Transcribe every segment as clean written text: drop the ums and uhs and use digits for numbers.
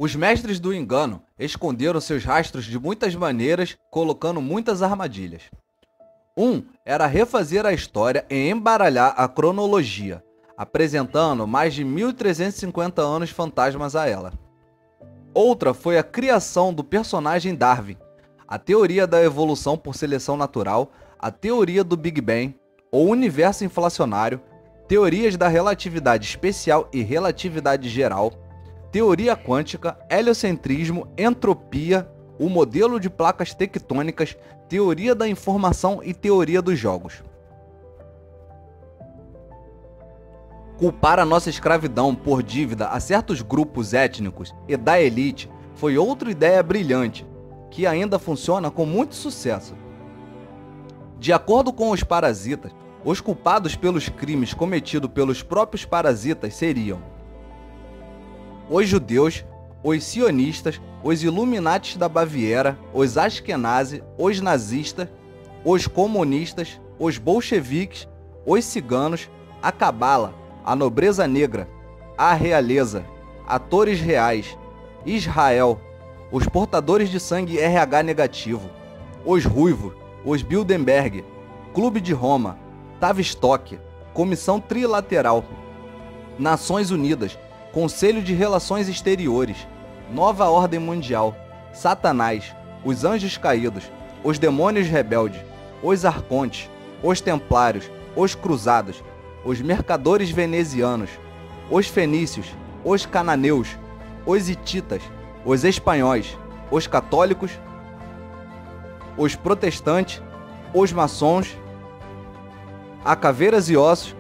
Os mestres do engano esconderam seus rastros de muitas maneiras, colocando muitas armadilhas. Um era refazer a história e embaralhar a cronologia, apresentando mais de 1350 anos fantasmas a ela. Outra foi a criação do personagem Darwin, a teoria da evolução por seleção natural, a teoria do Big Bang, o universo inflacionário, teorias da relatividade especial e relatividade geral, teoria quântica, heliocentrismo, entropia, o modelo de placas tectônicas, teoria da informação e teoria dos jogos. Culpar a nossa escravidão por dívida a certos grupos étnicos e da elite foi outra ideia brilhante, que ainda funciona com muito sucesso. De acordo com os parasitas, os culpados pelos crimes cometidos pelos próprios parasitas seriam os judeus, os sionistas, os Illuminatis da Baviera, os Ashkenazi, os nazistas, os comunistas, os bolcheviques, os ciganos, a cabala, a nobreza negra, a realeza, atores reais, Israel, os portadores de sangue RH negativo, os ruivos, os Bilderberg, Clube de Roma, Tavistock, Comissão Trilateral, Nações Unidas, Conselho de Relações Exteriores, Nova Ordem Mundial, Satanás, os Anjos Caídos, os Demônios Rebeldes, os Arcontes, os Templários, os Cruzados, os Mercadores Venezianos, os Fenícios, os Cananeus, os Hititas, os Espanhóis, os Católicos, os Protestantes, os Maçons, a Caveiras e Ossos,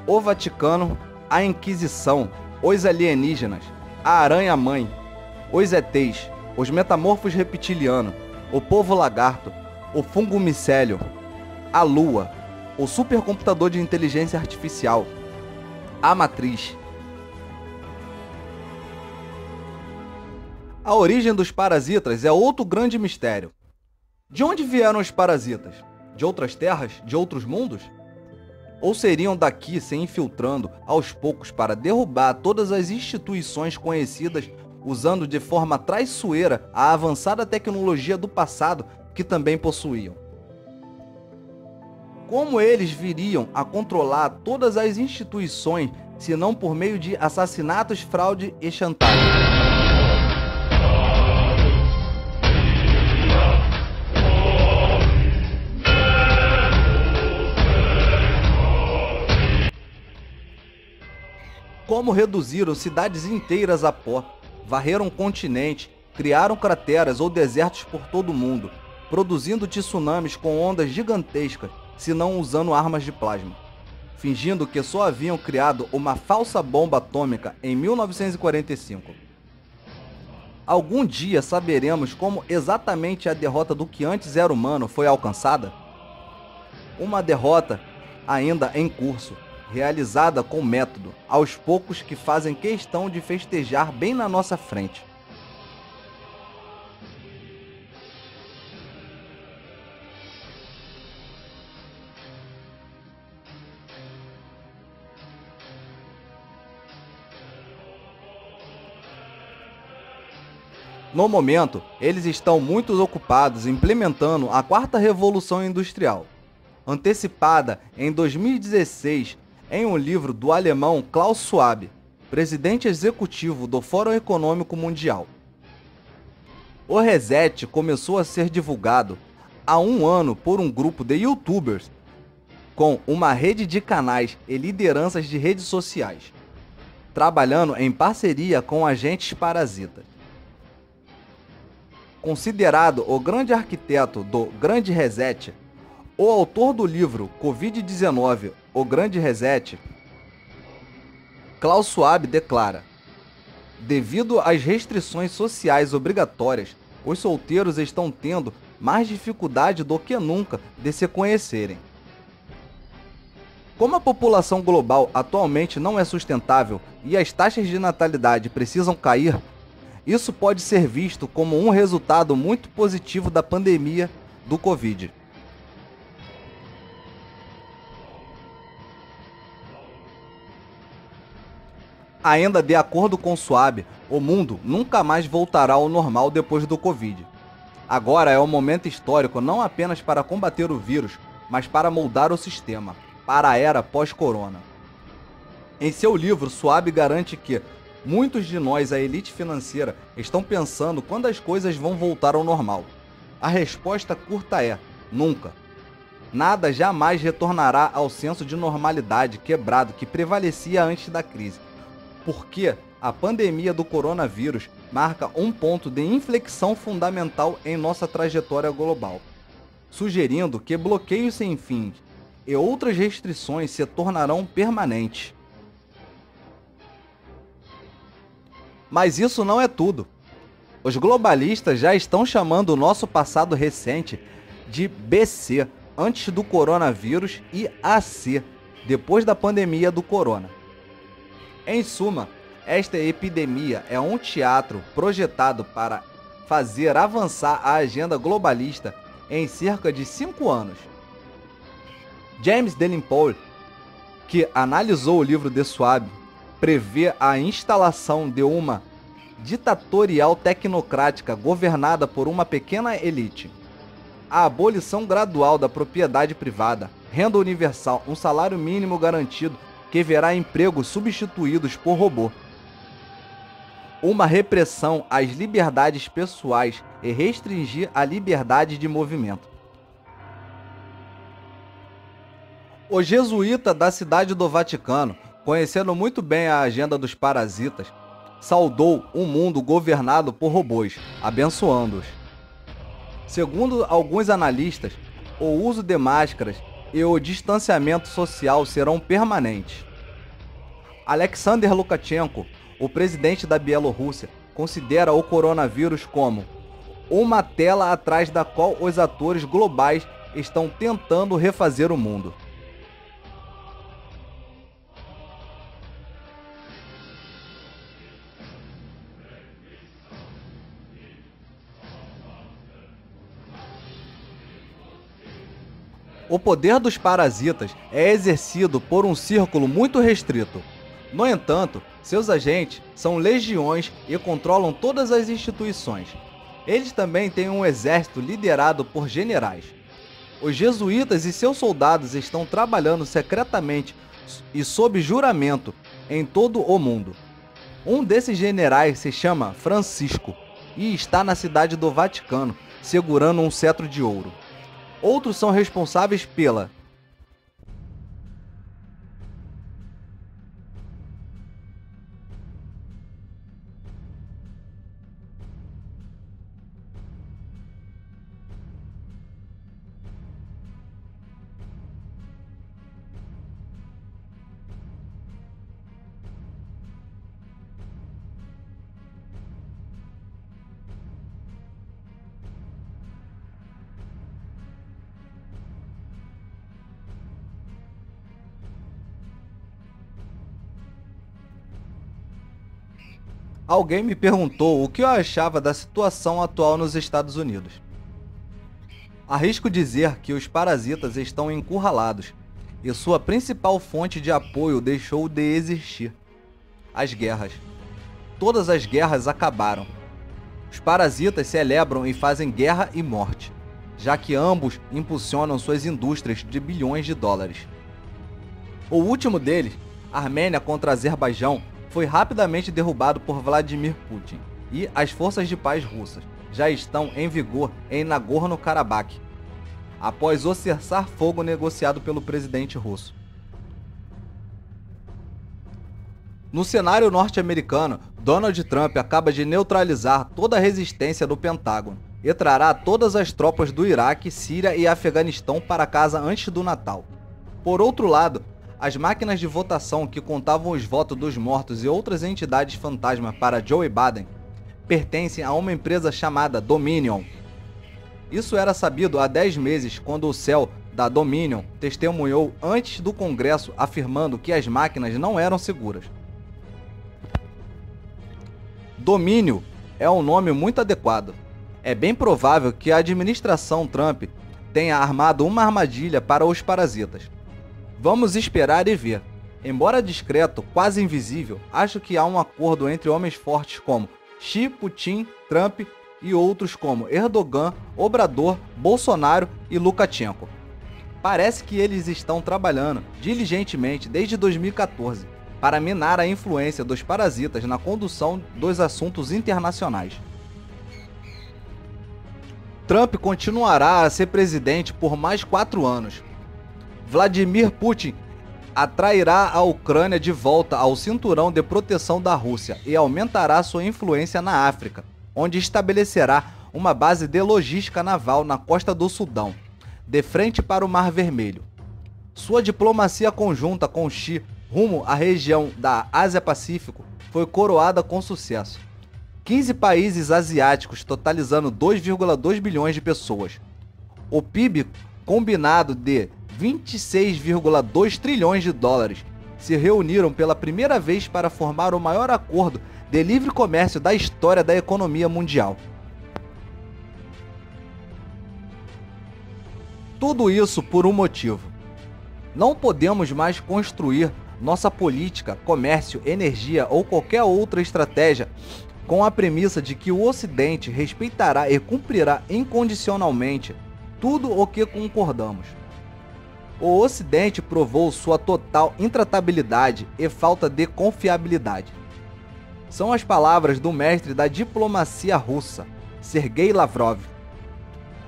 o Vaticano, a Inquisição, os alienígenas, a aranha-mãe, os ETs, os metamorfos reptilianos, o povo lagarto, o fungo micélio, a lua, o supercomputador de inteligência artificial, a matriz. A origem dos parasitas é outro grande mistério. De onde vieram os parasitas? De outras terras? De outros mundos? Ou seriam daqui se infiltrando aos poucos para derrubar todas as instituições conhecidas, usando de forma traiçoeira a avançada tecnologia do passado que também possuíam? Como eles viriam a controlar todas as instituições, se não por meio de assassinatos, fraude e chantagem? Como reduziram cidades inteiras a pó, varreram continente, criaram crateras ou desertos por todo o mundo, produzindo tsunamis com ondas gigantescas, se não usando armas de plasma, fingindo que só haviam criado uma falsa bomba atômica em 1945. Algum dia saberemos como exatamente a derrota do que antes era humano foi alcançada? Uma derrota ainda em curso, realizada com método, aos poucos, que fazem questão de festejar bem na nossa frente. No momento, eles estão muito ocupados implementando a quarta revolução industrial, antecipada em 2016 em um livro do alemão Klaus Schwab, presidente executivo do Fórum Econômico Mundial. O reset começou a ser divulgado há um ano por um grupo de youtubers com uma rede de canais e lideranças de redes sociais, trabalhando em parceria com agentes parasitas. Considerado o grande arquiteto do Grande Reset, o autor do livro Covid-19, O Grande Reset, Klaus Schwab declara: devido às restrições sociais obrigatórias, os solteiros estão tendo mais dificuldade do que nunca de se conhecerem. Como a população global atualmente não é sustentável e as taxas de natalidade precisam cair, isso pode ser visto como um resultado muito positivo da pandemia do Covid. Ainda de acordo com Schwab, o mundo nunca mais voltará ao normal depois do Covid. Agora é um momento histórico não apenas para combater o vírus, mas para moldar o sistema, para a era pós-corona. Em seu livro, Schwab garante que muitos de nós, a elite financeira, estão pensando quando as coisas vão voltar ao normal. A resposta curta é: nunca. Nada jamais retornará ao senso de normalidade quebrado que prevalecia antes da crise. Porque a pandemia do coronavírus marca um ponto de inflexão fundamental em nossa trajetória global, sugerindo que bloqueios sem fim e outras restrições se tornarão permanentes. Mas isso não é tudo. Os globalistas já estão chamando o nosso passado recente de BC, antes do coronavírus, e AC, depois da pandemia do corona. Em suma, esta epidemia é um teatro projetado para fazer avançar a agenda globalista em cerca de 5 anos. James Delingpole, que analisou o livro de Schwab, prevê a instalação de uma ditatorial tecnocrática governada por uma pequena elite, a abolição gradual da propriedade privada, renda universal, um salário mínimo garantido que verá empregos substituídos por robô, uma repressão às liberdades pessoais e restringir a liberdade de movimento. O jesuíta da Cidade do Vaticano, conhecendo muito bem a agenda dos parasitas, saudou um mundo governado por robôs, abençoando-os. Segundo alguns analistas, o uso de máscaras e o distanciamento social serão permanentes. Alexander Lukashenko, o presidente da Bielorrússia, considera o coronavírus como uma tela atrás da qual os atores globais estão tentando refazer o mundo. O poder dos parasitas é exercido por um círculo muito restrito. No entanto, seus agentes são legiões e controlam todas as instituições. Eles também têm um exército liderado por generais. Os jesuítas e seus soldados estão trabalhando secretamente e sob juramento em todo o mundo. Um desses generais se chama Francisco e está na Cidade do Vaticano, segurando um cetro de ouro. Outros são responsáveis pela Alguém me perguntou o que eu achava da situação atual nos Estados Unidos. Arrisco dizer que os parasitas estão encurralados e sua principal fonte de apoio deixou de existir: as guerras. Todas as guerras acabaram. Os parasitas celebram e fazem guerra e morte, já que ambos impulsionam suas indústrias de bilhões de dólares. O último deles, Armênia contra Azerbaijão, foi rapidamente derrubado por Vladimir Putin, e as forças de paz russas já estão em vigor em Nagorno-Karabakh, após o cessar-fogo negociado pelo presidente russo. No cenário norte-americano, Donald Trump acaba de neutralizar toda a resistência do Pentágono e trará todas as tropas do Iraque, Síria e Afeganistão para casa antes do Natal. Por outro lado, as máquinas de votação que contavam os votos dos mortos e outras entidades fantasma para Joe Biden pertencem a uma empresa chamada Dominion. Isso era sabido há 10 meses, quando o CEO da Dominion testemunhou antes do Congresso afirmando que as máquinas não eram seguras. Domínio é um nome muito adequado. É bem provável que a administração Trump tenha armado uma armadilha para os parasitas. Vamos esperar e ver. Embora discreto, quase invisível, acho que há um acordo entre homens fortes como Xi, Putin, Trump e outros como Erdogan, Obrador, Bolsonaro e Lukashenko. Parece que eles estão trabalhando diligentemente desde 2014 para minar a influência dos parasitas na condução dos assuntos internacionais. Trump continuará a ser presidente por mais 4 anos. Vladimir Putin atrairá a Ucrânia de volta ao cinturão de proteção da Rússia e aumentará sua influência na África, onde estabelecerá uma base de logística naval na costa do Sudão, de frente para o Mar Vermelho. Sua diplomacia conjunta com Xi rumo à região da Ásia-Pacífico foi coroada com sucesso. 15 países asiáticos, totalizando 2,2 bilhões de pessoas. O PIB combinado de 26,2 trilhões de dólares se reuniram pela primeira vez para formar o maior acordo de livre comércio da história da economia mundial. Tudo isso por um motivo. Não podemos mais construir nossa política, comércio, energia ou qualquer outra estratégia com a premissa de que o Ocidente respeitará e cumprirá incondicionalmente tudo o que concordamos. O Ocidente provou sua total intratabilidade e falta de confiabilidade. São as palavras do mestre da diplomacia russa, Sergei Lavrov.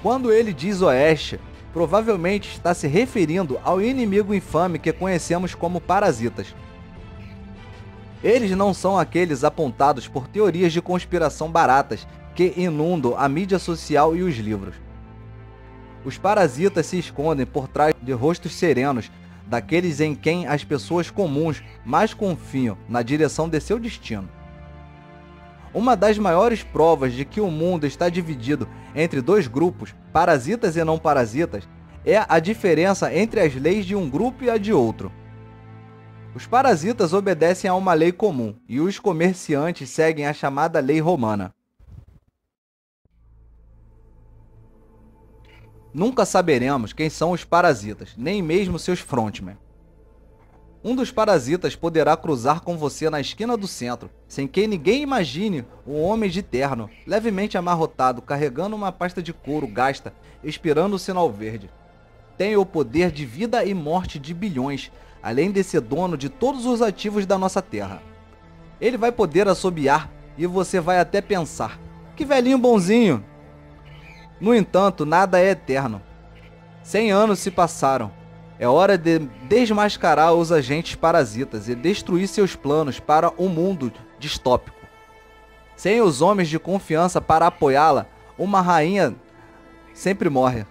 Quando ele diz Oeste, provavelmente está se referindo ao inimigo infame que conhecemos como parasitas. Eles não são aqueles apontados por teorias de conspiração baratas que inundam a mídia social e os livros. Os parasitas se escondem por trás de rostos serenos, daqueles em quem as pessoas comuns mais confiam na direção de seu destino. Uma das maiores provas de que o mundo está dividido entre dois grupos, parasitas e não parasitas, é a diferença entre as leis de um grupo e a de outro. Os parasitas obedecem a uma lei comum e os comerciantes seguem a chamada lei romana. Nunca saberemos quem são os parasitas, nem mesmo seus frontmen. Um dos parasitas poderá cruzar com você na esquina do centro, sem que ninguém imagine um homem de terno, levemente amarrotado, carregando uma pasta de couro gasta, esperando o sinal verde. Tem o poder de vida e morte de bilhões, além de ser dono de todos os ativos da nossa terra. Ele vai poder assobiar e você vai até pensar, que velhinho bonzinho! No entanto, nada é eterno. 100 anos se passaram. É hora de desmascarar os agentes parasitas e destruir seus planos para um mundo distópico. Sem os homens de confiança para apoiá-la, uma rainha sempre morre.